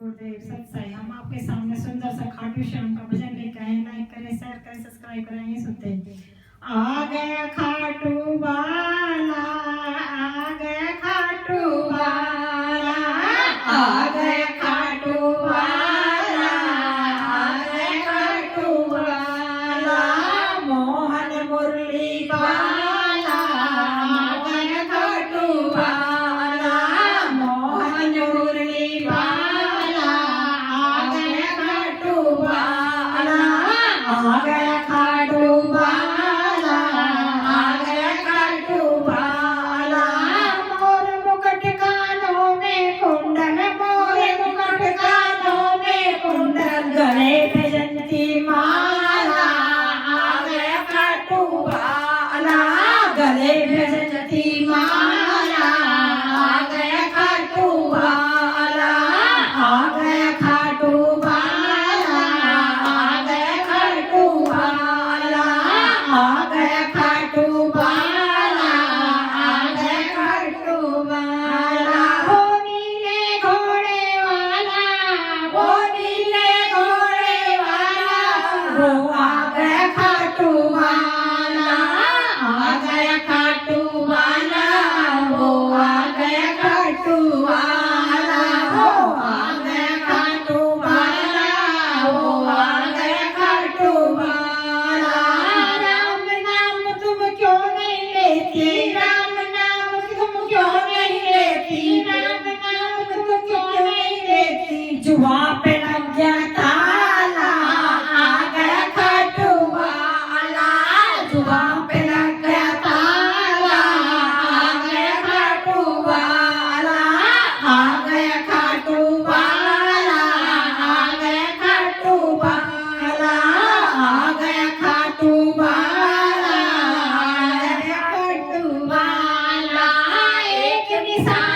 गुरुदेव सत साई। हम आपके सामने सुंदर सा खाटू श्याम का भजन लेकर आए। लाइक करें, शेयर करें, सब्सक्राइब करें। ये सुनते हैं। आ गया खाटू वाला, आ गया खाटू वाला, आ गया खाटू वाला, आ गया खाटू वाला, मोहन मुरली वाला, आ गया खाटू वाला, मोहन मुरली वाला, आ गया खाटू वाला, आ गया खाटू वाला, आ गया खाटू वाला, मोर मुकुट कानों में कुंडल, मोर मुकुट कानों में कुंडल, गले में जंती माला, आ गया खाटू वाला, गले में जंती माला, आ गया खाटू वाला, आ गया खाटू वाला, आ गया खाटू वाला, आ गया खाटू वाला, आ गया खाटू वाला, वो नीले घोड़े वाला, वो नीले घोड़े वाला, वो आ गया खाटू वाला, आ गया खाटू वाला, वो आ गया खाटू वाला, वो आ गया खाटू वाला, वो आ गया खाटू वाला। राम नाम तुम क्यों नहीं लेती, राम नाम तुम क्यों नहीं लेती, राम नाम तुम क्यों नहीं लेती, जुबां पे लग गया ताला, आ गया खाटू वाला, जुबां पे लग गया ताला, आ गया खाटू वाला, आ गया खाटू वाला, आ गया खाटू वाला, आ गया खाटू वाला, आ गया खाटू वाला। एक निशान